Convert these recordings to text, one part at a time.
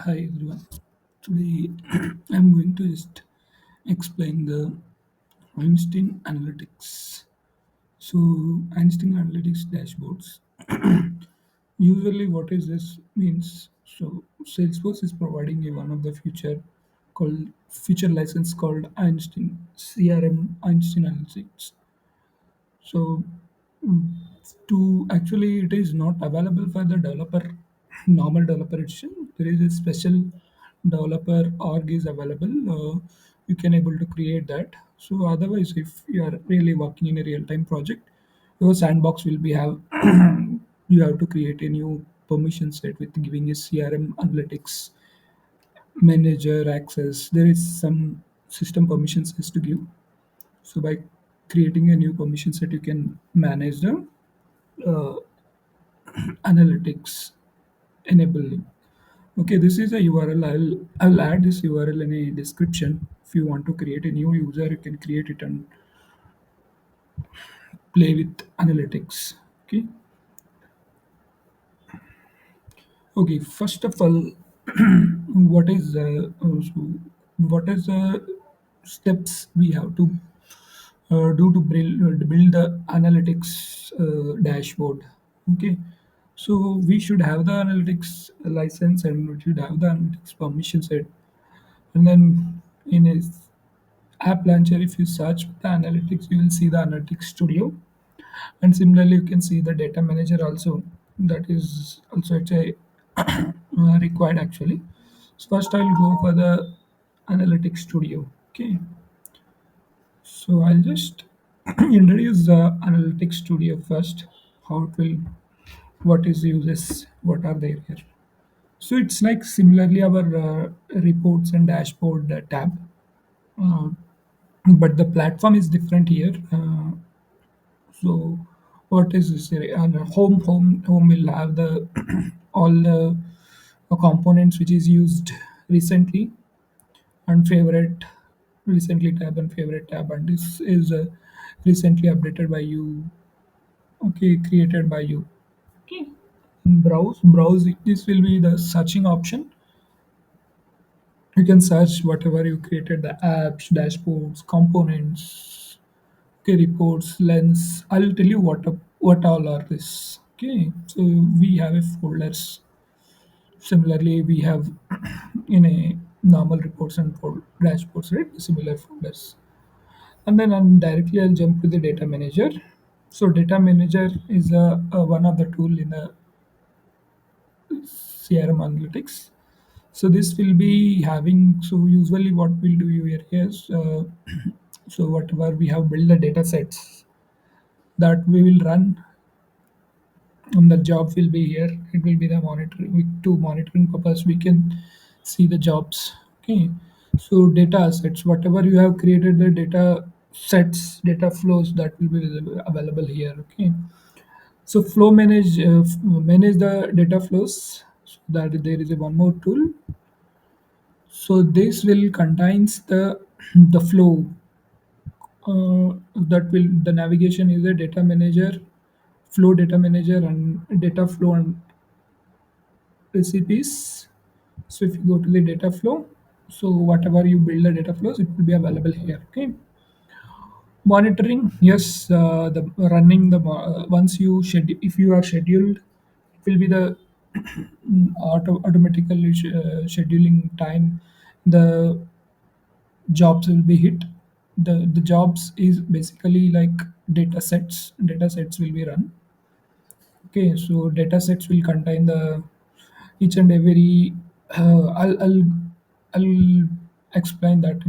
Hi everyone. Today I'm going to just explain the Einstein Analytics. So Einstein Analytics dashboards. Usually, what is this means? So Salesforce is providing a one of the feature license called Einstein CRM Einstein Analytics. So mm, to actually it is not available for the developer normal developer edition. There is a special developer org is available. You can able to create that. So otherwise, if you are really working in a real time project, your sandbox will be have you have to create a new permission set with giving a CRM analytics manager access. There is some system permissions has to give. So by creating a new permission set, you can manage the uh, analytics enabling. Okay, this is a URL. I'll add this URL in a description. If you want to create a new user, you can create it and play with analytics. Okay. Okay. First of all, what is the steps we have to do to build the analytics dashboard? Okay. So we should have the analytics license and we should have the analytics permission set. And then in a app launcher, if you search for the analytics, you will see the analytics studio. And similarly, you can see the data manager also. That is also it's a required actually. So first I'll go for the analytics studio. Okay. So I'll just introduce the analytics studio first. How it will, what is uses, what are they here. So it's like similarly our reports and dashboard tab, uh, but the platform is different here. So what is this? Home will have the all the components which is used recently and favorite recently tab and favorite tab, and this is recently updated by you. Okay, created by you. Okay, browse. This will be the searching option. You can search whatever you created, the apps, dashboards, components, okay, reports, lens. I'll tell you what all are this. Okay, so we have a folders. Similarly, we have in a normal reports and dashboards, right? Similar folders. And then directly I'll jump to the data manager. So data manager is a one of the tool in the CRM analytics. So this will be having, so usually what we'll do here is, so whatever we have built the data sets that we will run, and the job will be here. It will be the monitoring, to monitoring purpose we can see the jobs. Okay, so data sets, whatever you have created the data sets, data flows, that will be available here. Okay, so flow manage the data flows, so that there is a one more tool. So this will contains the flow, that will the navigation is a data manager, flow data manager, and data flow and recipes. So if you go to the data flow, so whatever you build the data flows, it will be available here. Okay, monitoring, yes, the running once you schedule, if you are scheduled, it will be the automatically scheduling time. The jobs will be hit. The jobs is basically like data sets will be run. Okay, so data sets will contain the each and every. I'll explain that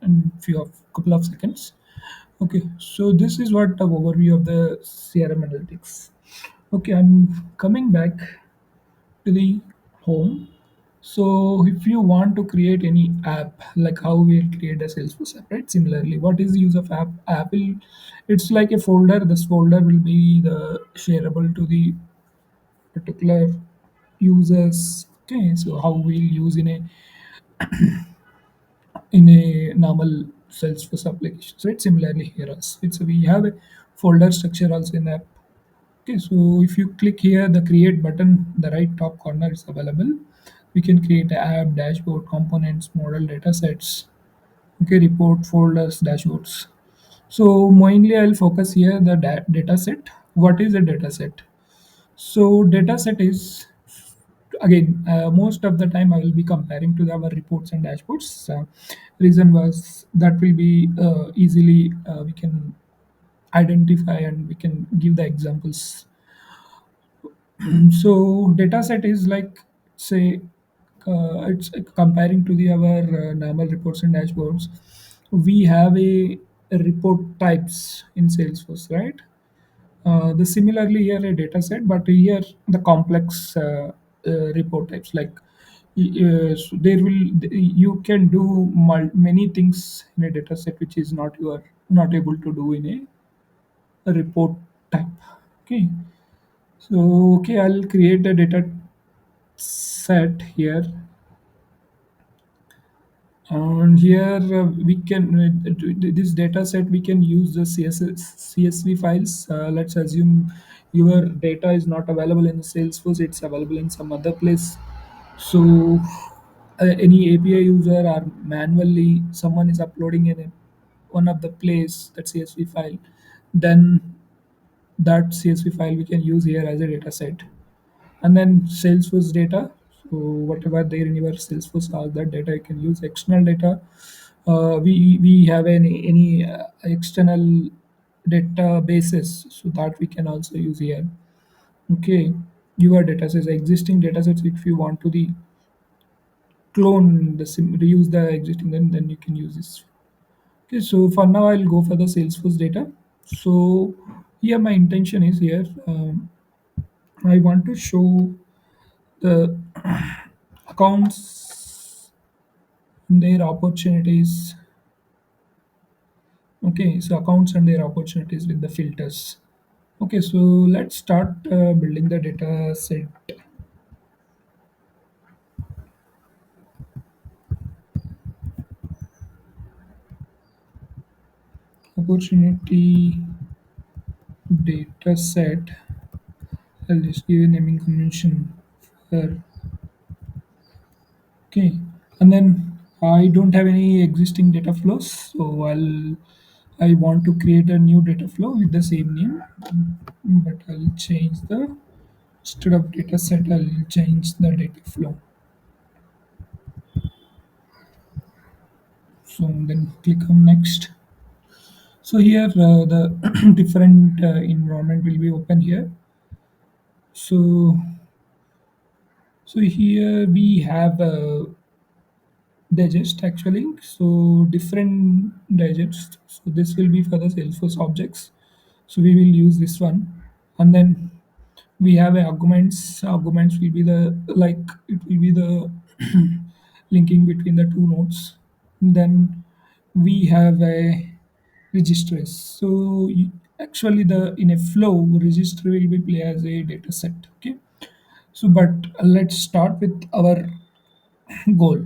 in few of couple of seconds. Okay, so this is what the overview of the CRM analytics. Okay, I'm coming back to the home. So if you want to create any app, like how we'll create a Salesforce app, right? Similarly, what is the use of app? App will, it's like a folder. This folder will be the shareable to the particular users. Okay, so how we'll use in a normal Salesforce applications, right? Similarly here, also, it's we have a folder structure also in the app. Okay, so if you click here, the create button, the right top corner is available. We can create a app, dashboard, components, model, data sets. Okay, report, folders, dashboards. So mainly I'll focus here the data set. What is a data set? So data set is, again, most of the time I will be comparing to our reports and dashboards. Reason was that will be easily we can identify and we can give the examples. So data set is like, say, it's comparing to the our normal reports and dashboards. We have a report types in Salesforce, right? The similarly here a data set, but here the complex report types, like so there will, you can do many things in a data set which is not, you are not able to do in a report type. Okay, so okay, I'll create a data set here, and here we can this data set we can use the CSV files. Let's assume your data is not available in Salesforce, it's available in some other place. So any API user or manually someone is uploading in one of the place that CSV file, then that CSV file we can use here as a data set. And then Salesforce data, so whatever there in your Salesforce, all that data you can use. External data, we have any external databases, so that we can also use here. Okay, your data sets, existing data sets, if you want to the clone the reuse the existing, then you can use this. Okay, so for now I'll go for the Salesforce data. So here my intention is here, I want to show the accounts, their opportunities. Okay, so accounts and their opportunities with the filters. Okay, so let's start building the data set. Opportunity data set. I'll just give a naming convention for, okay, and then I don't have any existing data flows, so I want to create a new data flow with the same name, but I'll change the, instead of data set, I'll change the data flow. So then click on next. So here the different environment will be open here. So here we have digest actually. So different digest. So this will be for the Salesforce objects. So we will use this one, and then we have a arguments. Arguments will be the, like, it will be the linking between the two nodes. Then we have a registers. So actually the in a flow register will be play as a data set. Okay, so but let's start with our goal.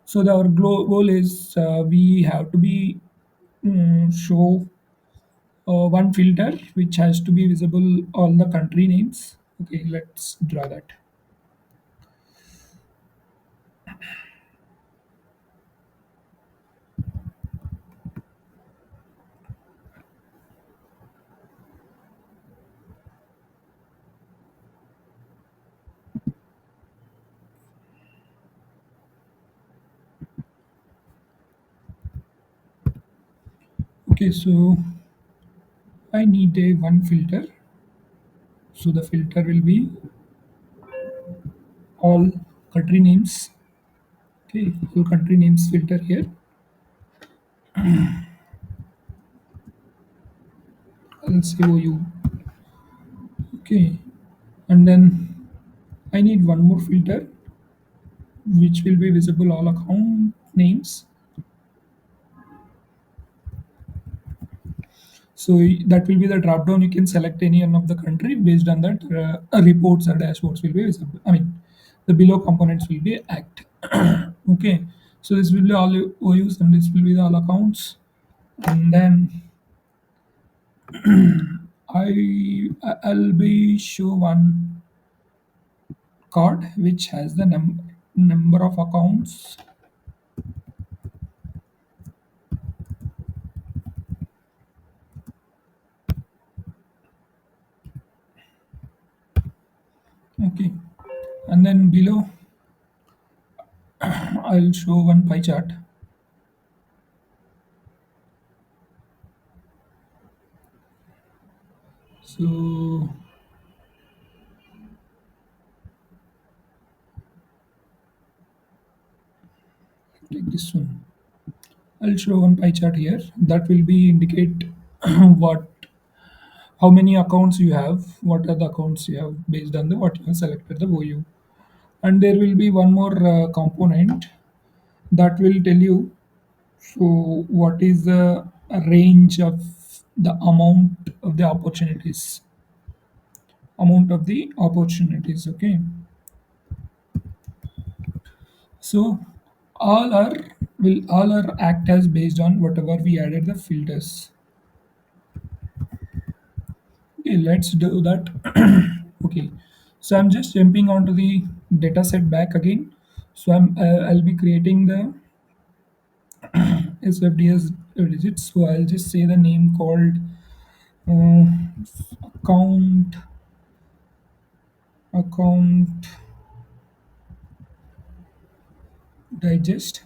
So our goal is we have to be show one filter which has to be visible all the country names. Okay, let's draw that. Okay, so I need a one filter. So the filter will be all country names. Okay, all country names filter here. I'll say OU. Okay, and then I need one more filter which will be visible all account names. So that will be the drop down. You can select any one of the country. Based on that, reports or dashboards will be visible. I mean, the below components will be act. Okay, so this will be all OUs and this will be the all accounts. And then I'll be show one card which has the number of accounts. Okay, and then below I'll show one pie chart. So take this one. I'll show one pie chart here that will be indicate what how many accounts you have, what are the accounts you have based on the what you have selected the OU. And there will be one more component that will tell you so what is the range of the amount of the opportunities. Okay, so all are all are act as based on whatever we added the filters. Okay, let's do that. Okay, so I'm just jumping onto the data set back again. So I'll be creating the SFDS digits. So I'll just say the name called uh, account account digest.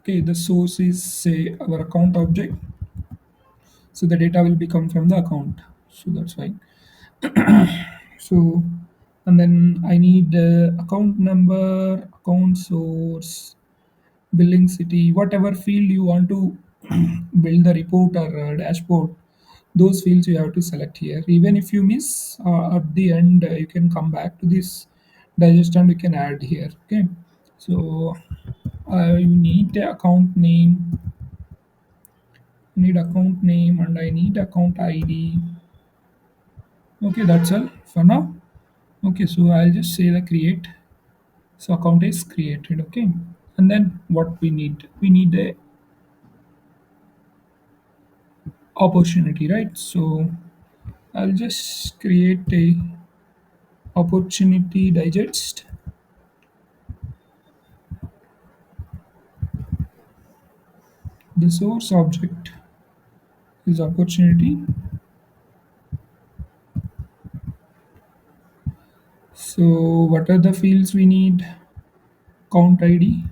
Okay, the source is say our account object. So the data will be come from the account. So that's fine. So and then I need account number, account source, billing city, whatever field you want to build the report or dashboard, those fields you have to select here. Even if you miss at the end, you can come back to this digest and you can add here. Okay, so you need the account name, need account name, and I need account ID. Okay, that's all for now. Okay, so I'll just say the create. So account is created. Okay, and then what we need the opportunity, right? So I'll just create a opportunity digest. The source object is opportunity. So what are the fields we need? Count ID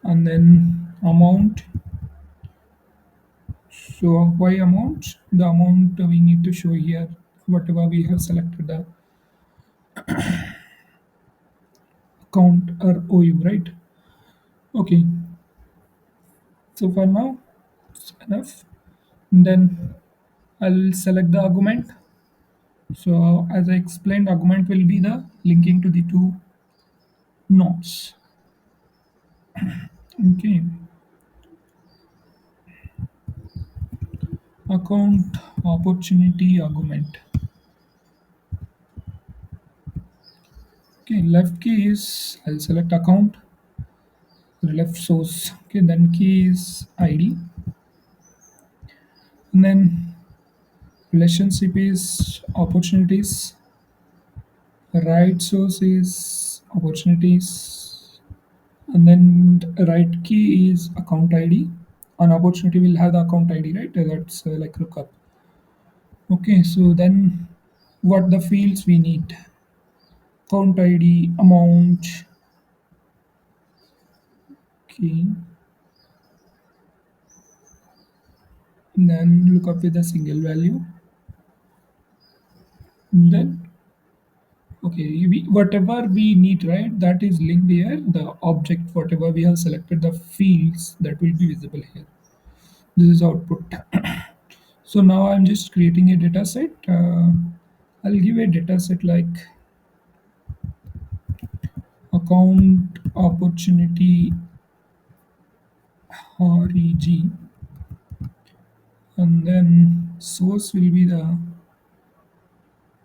and then amount. So why amount? The amount we need to show here whatever we have selected the count or OU, right? Okay. So for now it's enough. And then I'll select the argument. So as I explained, argument will be the linking to the two nodes. Okay. Account opportunity argument. Okay, left key is I'll select account, left source. Okay, then key is ID, and then relationship is opportunities, right source is opportunities, and then right key is account ID. An opportunity will have the account ID, right? That's like lookup. Okay, so then what the fields we need? Account ID, amount, key, then look up with a single value. Then okay, whatever we need, right? That is linked here. The object, whatever we have selected, the fields that will be visible here. This is output. So now I'm just creating a data set. I'll give a data set like account opportunity reg, and then source will be the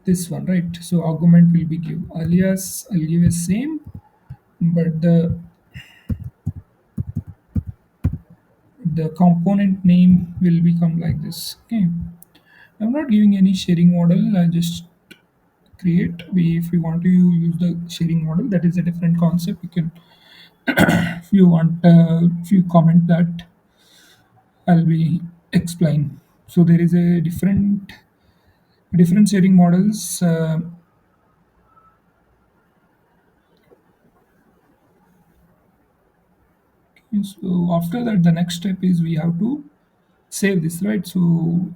this one, right? So argument will be give alias. I'll give a same, but the component name will become like this. Okay, I'm not giving any sharing model. I just create. We If we want to use the sharing model, that is a different concept. You can, if you want, if you comment that, I'll be explain. So there is a different sharing models. So after that, the next step is we have to save this, right? So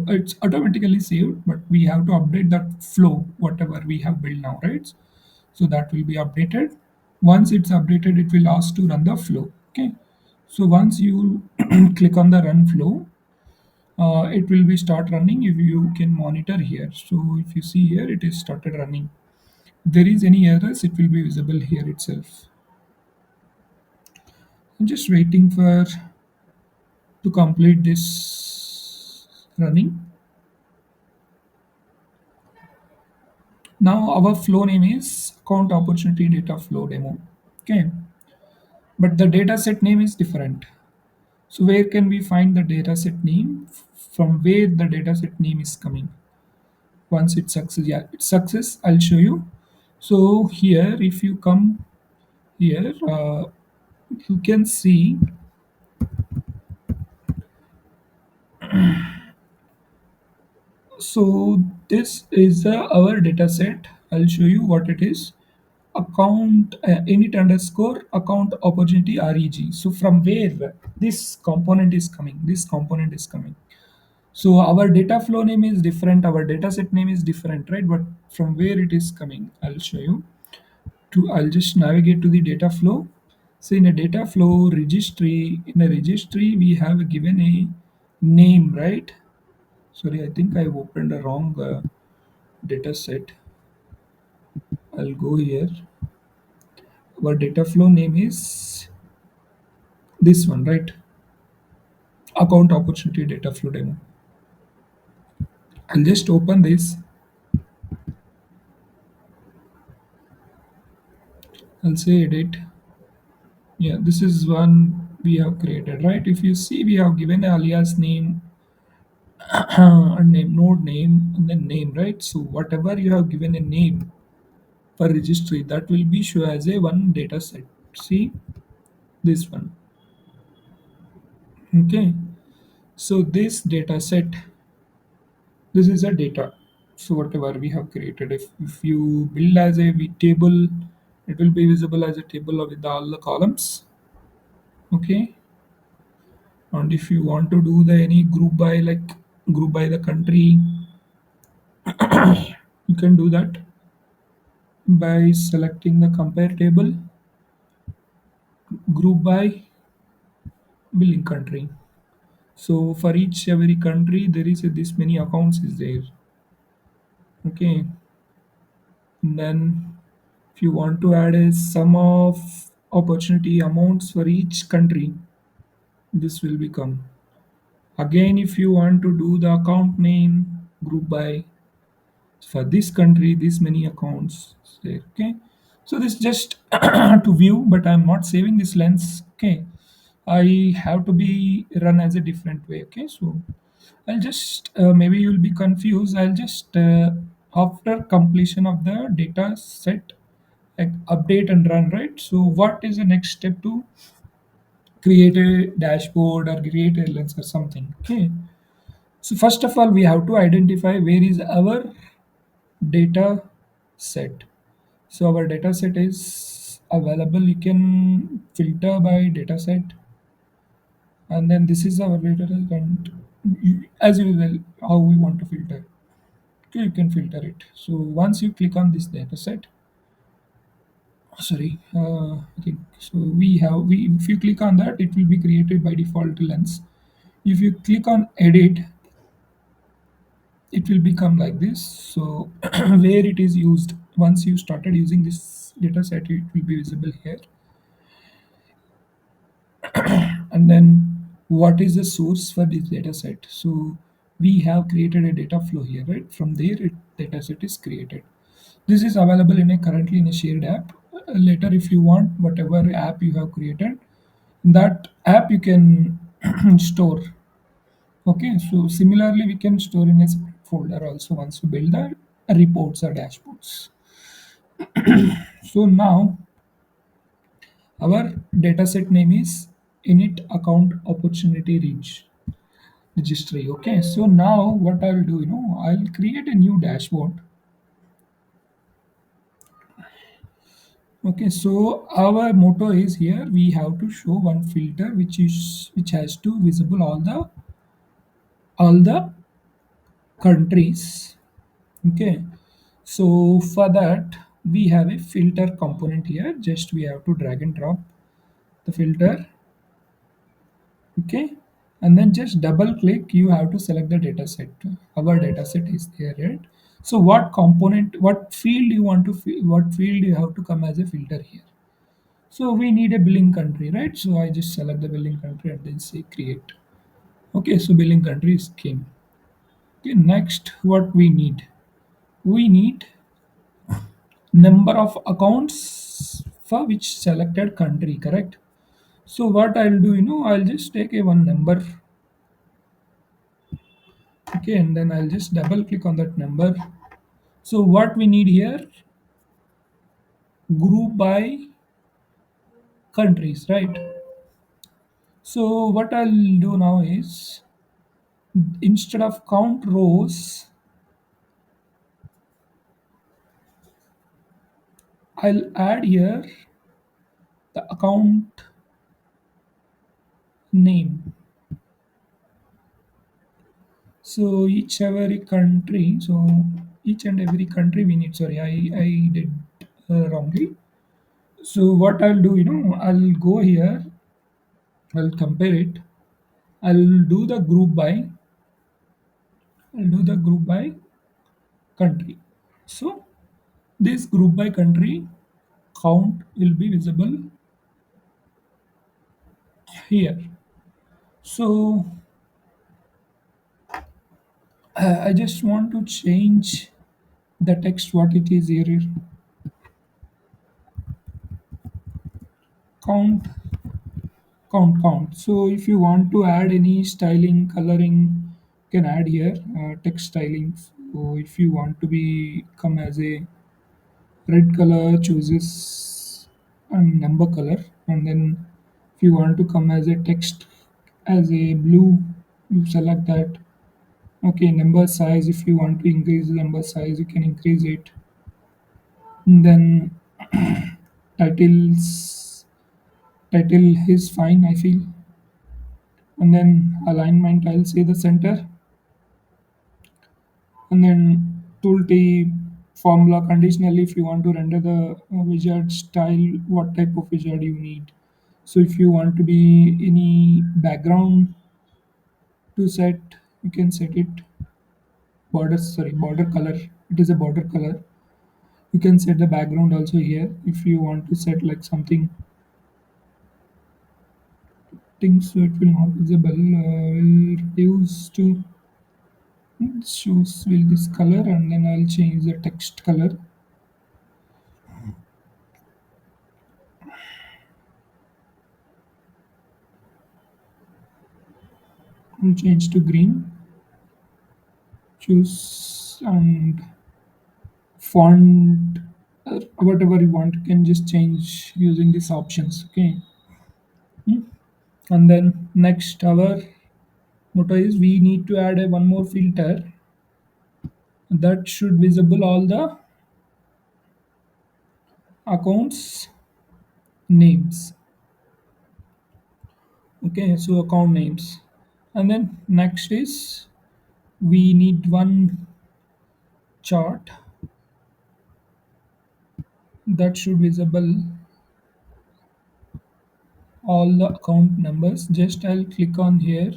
it's automatically saved, but we have to update that flow, whatever we have built now, right? So that will be updated. Once it's updated, it will ask to run the flow. Okay. So once you click on the run flow, it will be start running. If you can monitor here, so if you see here, it is started running. If there is any errors, it will be visible here itself. I'm just waiting for to complete this running. Now our flow name is account opportunity data flow demo. Okay, but the data set name is different. So where can we find the data set name? From where the data set name is coming? Once it's success, yeah, it's success. I'll show you. So here, if you come here, you can see. So this is our data set. I'll show you what it is. Account init underscore account opportunity reg. So from where this component is coming? This component is coming. So our data flow name is different. Our data set name is different, right? But from where it is coming, I'll show you. I'll just navigate to the data flow. So in a data flow registry, in a registry we have given a name, right? Sorry, I think I opened a wrong data set. I'll go here. Our data flow name is this one, right? Account opportunity data flow demo. I'll just open this. I'll say edit. Yeah, this is one we have created, right? If you see, we have given alias name, a name, node name, and then name, right? So whatever you have given a name for registry, that will be show as a one data set. See this one. Okay. So this data set, this is a data. So whatever we have created, if you build as a table, it will be visible as a table with all the columns. Okay. And if you want to do the any group by, like group by the country, you can do that by selecting the compare table, group by billing country. So for each every country there is this many accounts is there. Okay. And then if you want to add a sum of opportunity amounts for each country, this will become. Again, if you want to do the account name group by, for this country, this many accounts there. Okay. So this just to view, but I'm not saving this lens. Okay. I have to be run as a different way. Okay. So I'll just, maybe you'll be confused. I'll just, after completion of the data set, like update and run, right? So what is the next step to create a dashboard or create a lens or something? Okay. So first of all, we have to identify where is our data set. So our data set is available. You can filter by data set, and then this is our data set, and as usual, how we want to filter. Okay, you can filter it. So once you click on this data set, sorry, I think so. We if you click on that, it will be created by default lens. If you click on edit, it will become like this. So where it is used, once you started using this data set, it will be visible here. And then what is the source for this data set? So we have created a data flow here, right? From there, data set is created. This is available in a currently in a shared app. Later, if you want, whatever app you have created, that app you can store. Okay, so similarly, we can store in a separate folder also once you build that reports or dashboards. So now our dataset name is init account opportunity reach registry. Okay, so now what I'll do, I'll create a new dashboard. Okay, so our motto is here we have to show one filter which has to visible all the countries. Okay, so for that we have a filter component here. Just we have to drag and drop the filter. Okay, and then just double click. You have to select the data set. Our data set is there, right? So what component, what field you want to what field you have to come as a filter here. So we need a billing country, right? So I just select the billing country and then say create. Okay, so billing country is came. Okay, next what we need? We need number of accounts for which selected country, correct? So what I'll do, I'll just take a one number. Okay, and then I'll just double click on that number. So what we need here, group by countries, right? So what I'll do now is instead of count rows, I'll add here the account name. So each and every country we need. Sorry, I did wrongly. So what I'll do, I'll go here, I'll compare it, I'll do the group by, I'll do the group by country. So this group by country count will be visible here. So I just want to change the text what it is here. Count, count. So if you want to add any styling, coloring, you can add here text styling. So if you want to be come as a red color, chooses a number color, and then if you want to come as a text as a blue, you select that. Okay, number size, if you want to increase the number size, you can increase it. And then titles, title is fine, I feel. And then alignment, I'll say the center. And then tooltip, formula conditionally, if you want to render the wizard style, what type of wizard you need. So if you want to be any background to set, you can set it. Border color, it is a border color. You can set the background also here if you want to set like something things so it will not visible. Will reduce to choose will this color and then I'll change the text color and change to green. Choose and font, whatever you want, you can just change using these options. Okay. Hmm. And then next our motto is we need to add a one more filter that should visible all the accounts names. Okay, so account names. And then next is we need one chart that should visible all the account numbers. Just I'll click on here.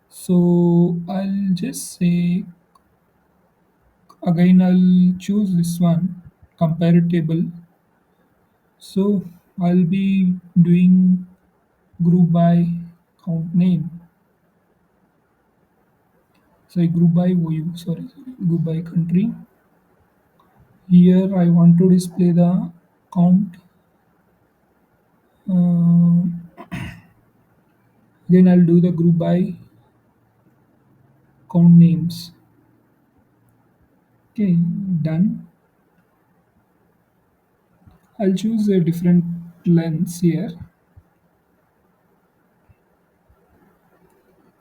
So I'll just say again I'll choose this one compare table. So I'll be doing group by count name. Sorry, group by view. Sorry, group by country. Here I want to display the count. Then I'll do the group by count names. Okay, done. I'll choose a different lens here.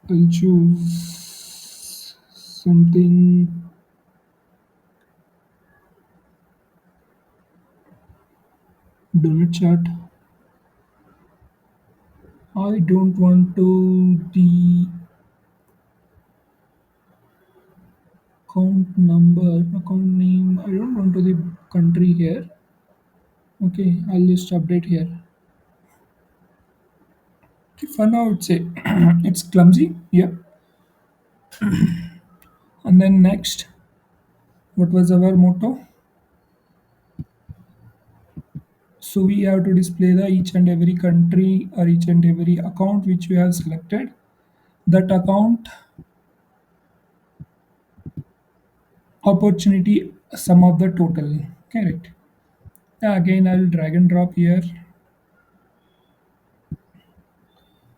I'll choose something donut chart. I don't want to the account number, account name. I don't want to the country here. Okay, I'll just update here. Okay, for now it's a it's clumsy. Yeah. And then next, what was our motto? So we have to display the each and every country or each and every account which we have selected. That account opportunity sum of the total. Correct. Yeah, again I'll drag and drop here.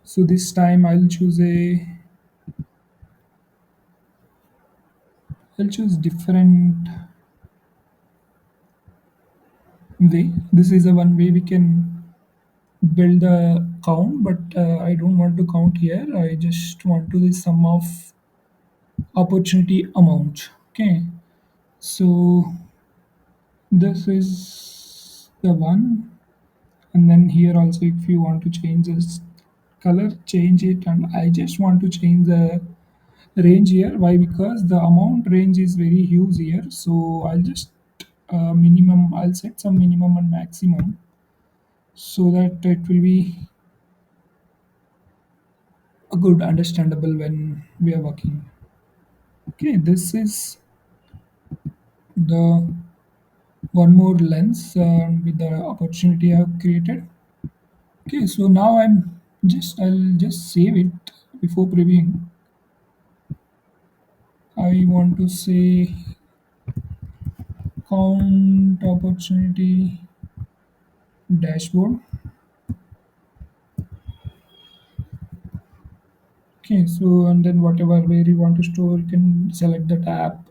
So this time I'll choose different way. This is the one way we can build the count, but I don't want to count here. I just want to the sum of opportunity amount. Okay. So this is the one, and then here also if you want to change this color, change it, and I just want to change the range here. Why? Because the amount range is very huge here, so I'll just minimum, I'll set some minimum and maximum so that it will be a good understandable when we are working. Okay, this is the one more lens with the opportunity I have created. Okay, so now I'll just save it before previewing. I want to say count opportunity dashboard. Okay, so and then whatever where you want to store, you can select the tab,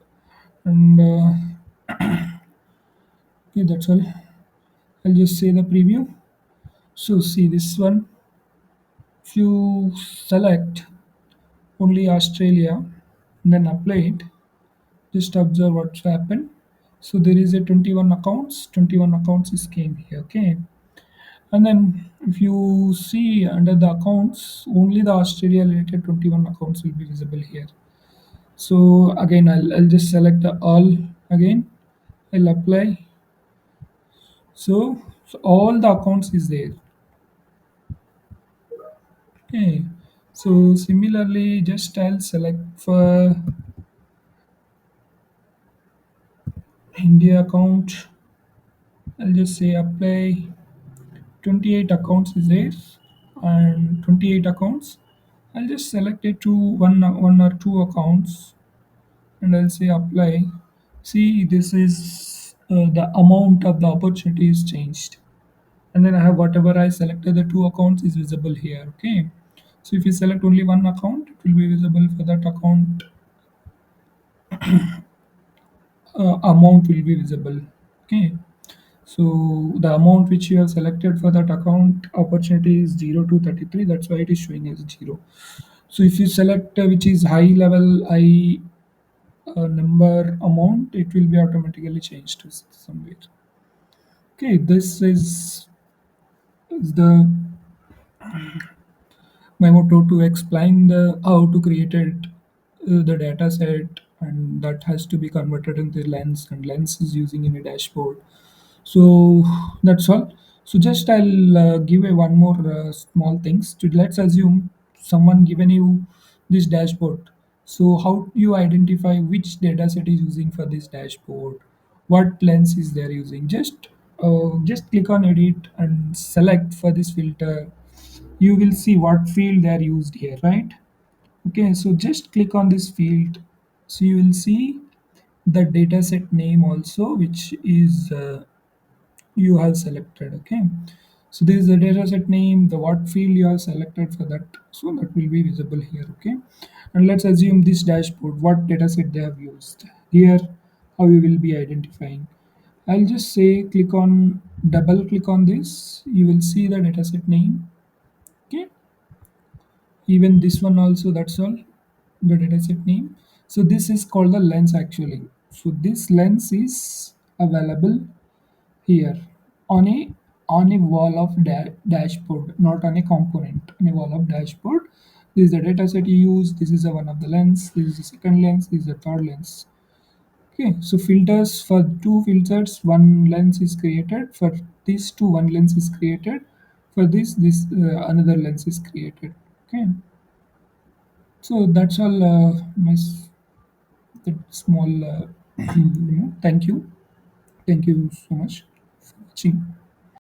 and okay, that's all. I'll just say the preview. So see this one. If you select only Australia, then apply it. Just observe what's happened. So there is a 21 accounts. 21 accounts is came here. Okay, and then if you see under the accounts, only the Australia related 21 accounts will be visible here. So again, I'll just select the all again. I'll apply. So all the accounts is there. Okay. So similarly, just I'll select for India account. I'll just say apply. 28 accounts is there, and 28 accounts. I'll just select it to one or two accounts, and I'll say apply. See, this is the amount of the opportunity is changed, and then I have whatever I selected, the two accounts is visible here. Okay, so if you select only one account, it will be visible for that account. Amount will be visible. Okay, so the amount which you have selected for that account opportunity is 0 to 33. That's why it is showing as 0. So if you select which is high level, high number amount, it will be automatically changed to somewhere. Okay, this is the my motto to explain the how to create it, the data set, and that has to be converted into lens, and lens is using in a dashboard. So that's all. So just I'll give a one more small things. To let's assume someone given you this dashboard. So how do you identify which data set is using for this dashboard? What lens is they're using? Just click on edit and select for this filter. You will see what field they are used here, right? Okay, so just click on this field. So you will see the dataset name also, which is you have selected. Okay, so this is the dataset name, the what field you have selected for that, so that will be visible here. Okay, and let's assume this dashboard, what dataset they have used here. how you will be identifying. I'll just say double click on this. You will see the dataset name. Okay, even this one also, that's all, the dataset name. So this is called the lens actually. So this lens is available here on a wall of dashboard, not on a component, on a wall of dashboard. This is the dataset you use. This is the one of the lens. This is the second lens. This is the third lens. Okay, so filters, for two filters, one lens is created. For these two, one lens is created. For this another lens is created. Okay, so that's all. That small. Thank you so much for watching.